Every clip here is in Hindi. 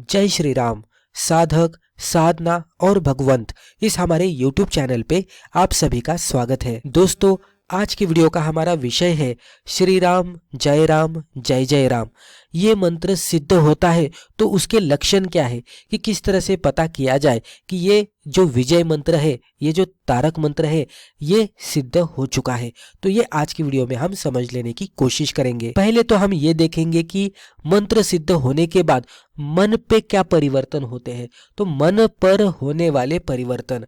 जय श्री राम। साधक, साधना और भगवंत इस हमारे YouTube चैनल पे आप सभी का स्वागत है। दोस्तों, आज की वीडियो का हमारा विषय है श्री राम जय जय राम। ये मंत्र सिद्ध होता है तो उसके लक्षण क्या है, कि किस तरह से पता किया जाए कि ये जो विजय मंत्र है, ये जो तारक मंत्र है, ये सिद्ध हो चुका है। तो ये आज की वीडियो में हम समझ लेने की कोशिश करेंगे। पहले तो हम ये देखेंगे कि मंत्र सिद्ध होने के बाद मन पे क्या परिवर्तन होते हैं। तो मन पर होने वाले परिवर्तन,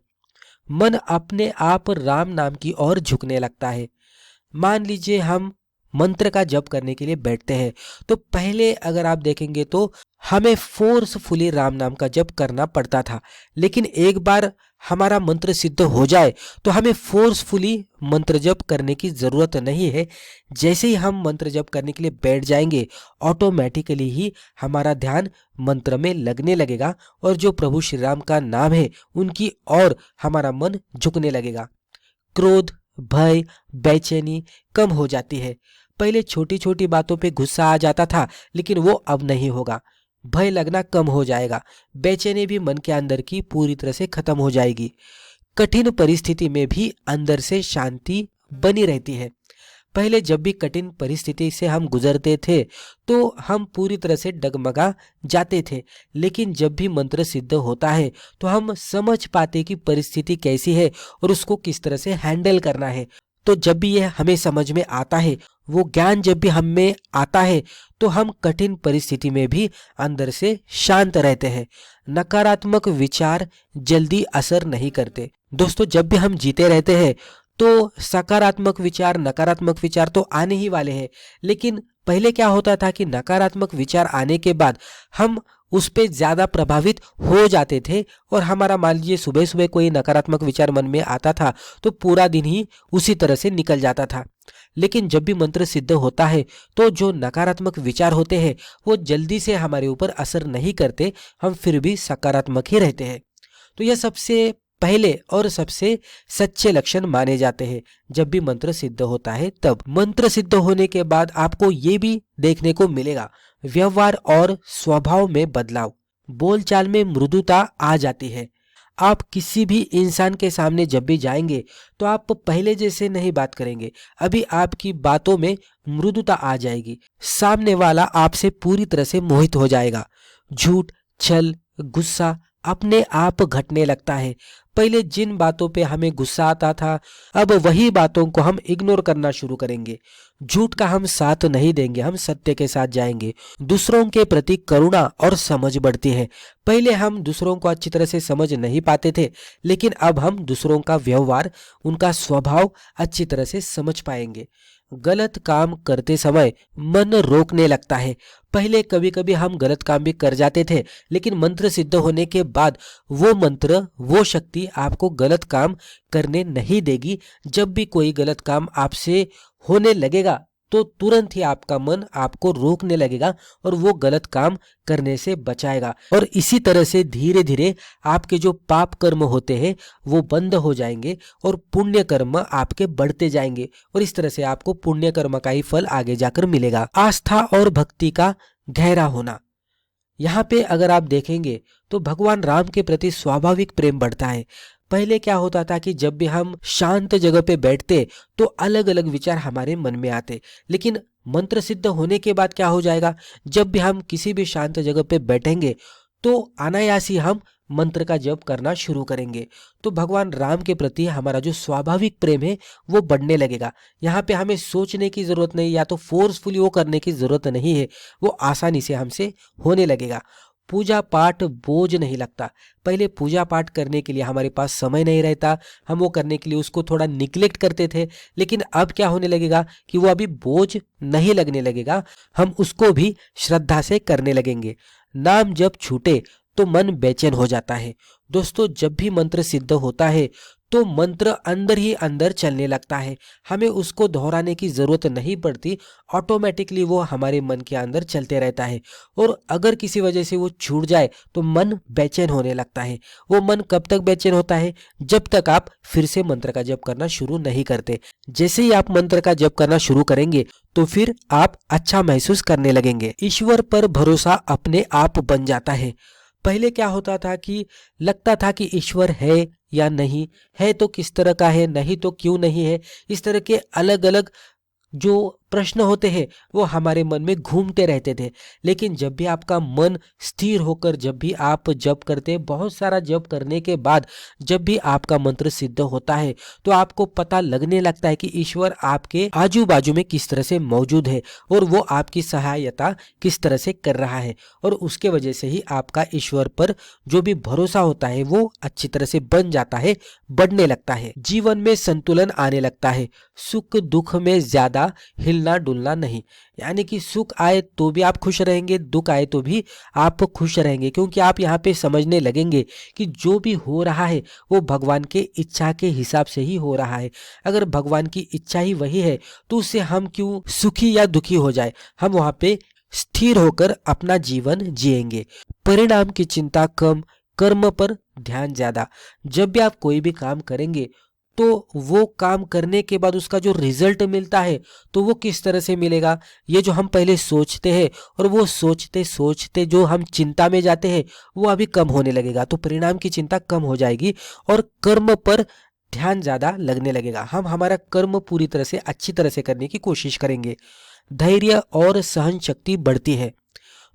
मन अपने आप राम नाम की ओर झुकने लगता है। मान लीजिए हम मंत्र का जप करने के लिए बैठते हैं, तो पहले अगर आप देखेंगे तो हमें फोर्सफुली राम नाम का जप करना पड़ता था, लेकिन एक बार हमारा मंत्र सिद्ध हो जाए तो हमें फोर्सफुली मंत्र जप करने की जरूरत नहीं है। जैसे ही हम मंत्र जप करने के लिए बैठ जाएंगे, ऑटोमेटिकली ही हमारा ध्यान मंत्र में लगने लगेगा और जो प्रभु श्री राम का नाम है उनकी ओर हमारा मन झुकने लगेगा। क्रोध, भय, बेचैनी कम हो जाती है। पहले छोटी छोटी बातों पे गुस्सा आ जाता था, लेकिन वो अब नहीं होगा। भय लगना कम हो जाएगा। बेचैनी भी मन के अंदर की पूरी तरह से खत्म हो जाएगी। कठिन परिस्थिति में भी अंदर से शांति बनी रहती है। पहले जब भी कठिन परिस्थिति से हम गुजरते थे तो हम पूरी तरह से डगमगा जाते थे, लेकिन जब भी मंत्र सिद्ध होता है तो हम समझ पाते कि परिस्थिति कैसी है और उसको किस तरह से हैंडल करना है। तो जब भी यह हमें समझ में आता है, वो ज्ञान जब भी हम में आता है, तो हम कठिन परिस्थिति में भी अंदर से शांत रहते हैं। नकारात्मक विचार जल्दी असर नहीं करते। दोस्तों, जब भी हम जीते रहते हैं तो सकारात्मक विचार, नकारात्मक विचार तो आने ही वाले हैं, लेकिन पहले क्या होता था कि नकारात्मक विचार आने के बाद हम उस पे ज्यादा प्रभावित हो जाते थे और हमारा मान लीजिए सुबह सुबह कोई नकारात्मक विचार मन में आता था तो पूरा दिन ही उसी तरह से निकल जाता था। लेकिन जब भी मंत्र सिद्ध होता है तो जो नकारात्मक विचार होते हैं वो जल्दी से हमारे ऊपर असर नहीं करते, हम फिर भी सकारात्मक ही रहते हैं। तो यह सबसे पहले और सबसे सच्चे लक्षण माने जाते हैं जब भी मंत्र सिद्ध होता है। तब मंत्र सिद्ध होने के बाद आपको ये भी देखने को मिलेगा व्यवहार और स्वभाव में बदलाव, बोलचाल में मृदुता आ जाती है। आप किसी भी इंसान के सामने जब भी जाएंगे तो आप पहले जैसे नहीं बात करेंगे, अभी आपकी बातों में मृदुता आ जाएगी। सामने वाला आपसे पूरी तरह से मोहित हो जाएगा। झूठ, छल, गुस्सा अपने आप घटने लगता है। पहले जिन बातों पे हमें गुस्सा आता था, अब वही बातों को हम इग्नोर करना शुरू करेंगे। झूठ का हम साथ नहीं देंगे, हम सत्य के साथ जाएंगे। दूसरों के प्रति करुणा और समझ बढ़ती है। पहले हम दूसरों को अच्छी तरह से समझ नहीं पाते थे, लेकिन अब हम दूसरों का व्यवहार, उनका स्वभाव अच्छी तरह से समझ पाएंगे। गलत काम करते समय मन रोकने लगता है। पहले कभी कभी हम गलत काम भी कर जाते थे, लेकिन मंत्र सिद्ध होने के बाद वो मंत्र, वो शक्ति आपको गलत काम करने नहीं देगी। जब भी कोई गलत काम आपसे होने लगेगा तो तुरंत ही आपका मन आपको रोकने लगेगा और वो गलत काम करने से बचाएगा। और इसी तरह से धीरे धीरे आपके जो पाप कर्म होते हैं वो बंद हो जाएंगे और पुण्य कर्म आपके बढ़ते जाएंगे, और इस तरह से आपको पुण्य कर्म का ही फल आगे जाकर मिलेगा। आस्था और भक्ति का गहरा होना, यहाँ पे अगर आप देखेंगे तो भगवान राम के प्रति स्वाभाविक प्रेम बढ़ता है। पहले क्या होता था कि जब भी हम शांत जगह पे बैठते तो अलग अलग विचार हमारे मन में आते, लेकिन मंत्र सिद्ध होने के बाद क्या हो जाएगा, जब भी हम किसी भी शांत जगह पे बैठेंगे तो अनायास ही हम मंत्र का जप करना शुरू करेंगे। तो भगवान राम के प्रति हमारा जो स्वाभाविक प्रेम है वो बढ़ने लगेगा। यहाँ पे हमें सोचने की जरूरत नहीं, या तो फोर्सफुली वो करने की जरूरत नहीं है, वो आसानी से हमसे होने लगेगा। पूजा पाठ बोझ नहीं लगता। पहले पूजा पाठ करने के लिए हमारे पास समय नहीं रहता, हम वो करने के लिए उसको थोड़ा निग्लेक्ट करते थे, लेकिन अब क्या होने लगेगा कि वो अभी बोझ नहीं लगने लगेगा, हम उसको भी श्रद्धा से करने लगेंगे। नाम जब छूटे तो मन बेचैन हो जाता है। दोस्तों, जब भी मंत्र सिद्ध होता है तो मंत्र अंदर ही अंदर चलने लगता है, हमें उसको दोहराने की जरूरत नहीं पड़ती, ऑटोमेटिकली वो हमारे मन के अंदर चलते रहता है। और अगर किसी वजह से वो छूट जाए तो मन बेचैन होने लगता है। वो मन कब तक बेचैन होता है, जब तक आप फिर से मंत्र का जप करना शुरू नहीं करते। जैसे ही आप मंत्र का जप करना शुरू करेंगे तो फिर आप अच्छा महसूस करने लगेंगे। ईश्वर पर भरोसा अपने आप बन जाता है। पहले क्या होता था कि लगता था कि ईश्वर है या नहीं है, तो किस तरह का है, नहीं तो क्यों नहीं है। इस तरह के अलग अलग जो प्रश्न होते हैं वो हमारे मन में घूमते रहते थे। लेकिन जब भी आपका मन स्थिर होकर जब भी आप जप करते हैं, बहुत सारा जप करने के बाद जब भी आपका मंत्र सिद्ध होता है, तो आपको पता लगने लगता है कि ईश्वर आपके आजू बाजू में किस तरह से मौजूद है और वो आपकी सहायता किस तरह से कर रहा है। और उसके वजह से ही आपका ईश्वर पर जो भी भरोसा होता है वो अच्छी तरह से बन जाता है, बढ़ने लगता है। जीवन में संतुलन आने लगता है। सुख दुख में ज्यादा हिलना डुलना नहीं, यानी कि सुख आए तो भी आप खुश रहेंगे, दुख आए तो भी आप खुश रहेंगे, क्योंकि आप यहाँ पे समझने लगेंगे कि जो भी हो रहा है वो भगवान के इच्छा के हिसाब से ही हो रहा है। अगर भगवान की इच्छा ही वही है तो उससे हम क्यों सुखी या दुखी हो जाए। हम वहाँ पे स्थिर होकर अपना जीवन जिएंगे। परिणाम की चिंता कम, कर्म पर ध्यान ज्यादा। जब भी आप कोई भी काम करेंगे तो वो काम करने के बाद उसका जो रिजल्ट मिलता है तो वो किस तरह से मिलेगा, ये जो हम पहले सोचते हैं और वो सोचते सोचते जो हम चिंता में जाते हैं वो अभी कम होने लगेगा। तो परिणाम की चिंता कम हो जाएगी और कर्म पर ध्यान ज्यादा लगने लगेगा। हम हमारा कर्म पूरी तरह से अच्छी तरह से करने की कोशिश करेंगे। धैर्य और सहन शक्ति बढ़ती है।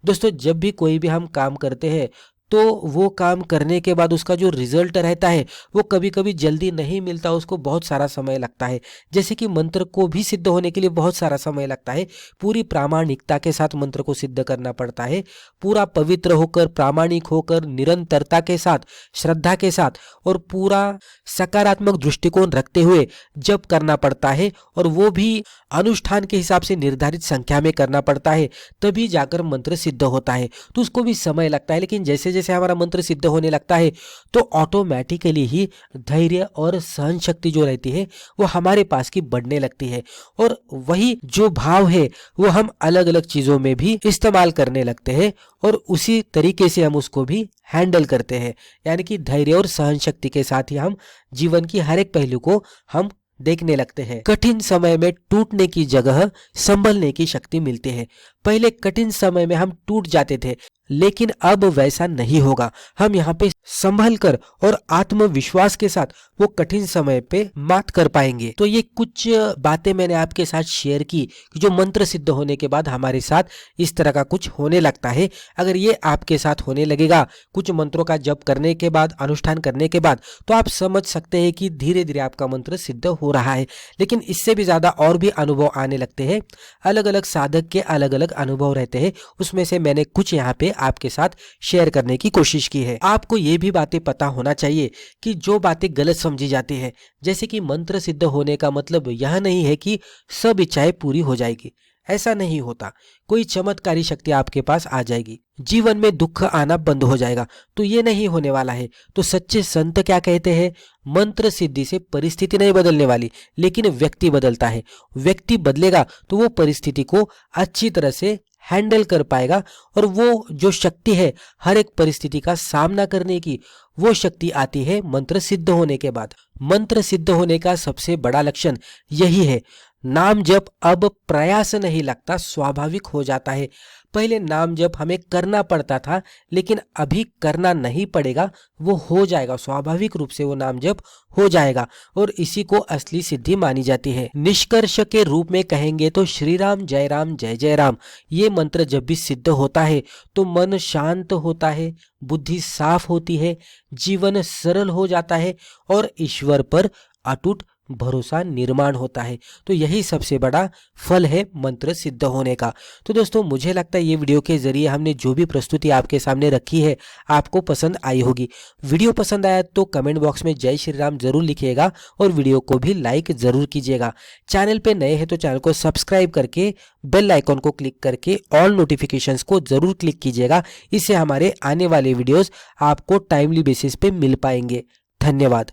दोस्तों, जब भी कोई भी हम काम करते हैं तो वो काम करने के बाद उसका जो रिजल्ट रहता है वो कभी कभी जल्दी नहीं मिलता, उसको बहुत सारा समय लगता है। जैसे कि मंत्र को भी सिद्ध होने के लिए बहुत सारा समय लगता है। पूरी प्रामाणिकता के साथ मंत्र को सिद्ध करना पड़ता है। पूरा पवित्र होकर, प्रामाणिक होकर, निरंतरता के साथ, श्रद्धा के साथ और पूरा सकारात्मक दृष्टिकोण रखते हुए जप करना पड़ता है। और वो भी अनुष्ठान के हिसाब से निर्धारित संख्या में करना पड़ता है, तभी जाकर मंत्र सिद्ध होता है। तो उसको भी समय लगता है। लेकिन जैसे जैसे हमारा मंत्र सिद्ध होने लगता है तो ऑटोमेटिकली ही धैर्य और सहन शक्ति जो रहती है वो हमारे पास की बढ़ने लगती है। और वही जो भाव है वो हम अलग अलग चीजों में भी इस्तेमाल करने लगते हैं और उसी तरीके से हम उसको भी हैंडल करते हैं। यानी कि धैर्य और सहन शक्ति के साथ ही हम जीवन की हर एक पहलू को हम देखने लगते हैं। कठिन समय में टूटने की जगह संभलने की शक्ति मिलती है। पहले कठिन समय में हम टूट जाते थे, लेकिन अब वैसा नहीं होगा। हम यहाँ पे संभल कर और आत्मविश्वास के साथ वो कठिन समय पे मात कर पाएंगे। तो ये कुछ बातें मैंने आपके साथ शेयर की कि जो मंत्र सिद्ध होने के बाद हमारे साथ इस तरह का कुछ होने लगता है। अगर ये आपके साथ होने लगेगा कुछ मंत्रों का जप करने के बाद, अनुष्ठान करने के बाद, तो आप समझ सकते हैं कि धीरे धीरे आपका मंत्र सिद्ध हो रहा है। लेकिन इससे भी ज्यादा और भी अनुभव आने लगते हैं। अलग अलग साधक के अलग अलग अनुभव रहते हैं, उसमें से मैंने कुछ यहाँ पे आपके साथ शेयर करने की कोशिश की है। आपको ये भी बातें पता होना चाहिए कि जो बातें गलत समझी जाती है, जैसे कि मंत्र सिद्ध होने का मतलब यह नहीं है कि सब इच्छाएं पूरी हो जाएगी। ऐसा नहीं होता। कोई चमत्कारी शक्ति आपके पास आ जाएगी, जीवन में दुख आना बंद हो जाएगा, तो ये नहीं होने वाला है। तो सच्चे संत क्या कहते हैं, मंत्र सिद्धि से परिस्थिति नहीं बदलने वाली, लेकिन व्यक्ति बदलता है। व्यक्ति बदलेगा तो वो परिस्थिति को अच्छी तरह से हैंडल कर पाएगा और वो जो शक्ति है हर एक परिस्थिति का सामना करने की, वो शक्ति आती है मंत्र सिद्ध होने के बाद। मंत्र सिद्ध होने का सबसे बड़ा लक्षण यही है। नाम जप अब प्रयास नहीं लगता, स्वाभाविक हो जाता है। पहले नाम जप हमें करना पड़ता था, लेकिन अभी करना नहीं पड़ेगा, वो हो जाएगा। स्वाभाविक रूप से वो नाम जप हो जाएगा और इसी को असली सिद्धि मानी जाती है। निष्कर्ष के रूप में कहेंगे तो श्री राम जय राम ये मंत्र जब भी सिद्ध होता है तो मन शांत होता है, बुद्धि साफ होती है, जीवन सरल हो जाता है और ईश्वर पर अटूट भरोसा निर्माण होता है। तो यही सबसे बड़ा फल है मंत्र सिद्ध होने का। तो दोस्तों, मुझे लगता है ये वीडियो के जरिए हमने जो भी प्रस्तुति आपके सामने रखी है आपको पसंद आई होगी। वीडियो पसंद आया तो कमेंट बॉक्स में जय श्री राम जरूर लिखिएगा और वीडियो को भी लाइक जरूर कीजिएगा। चैनल पे नए हैं तो चैनल को सब्सक्राइब करके बेल आइकॉन को क्लिक करके ऑल नोटिफिकेशंस को जरूर क्लिक कीजिएगा। इससे हमारे आने वाले वीडियोस आपको टाइमली बेसिस पे मिल पाएंगे। धन्यवाद।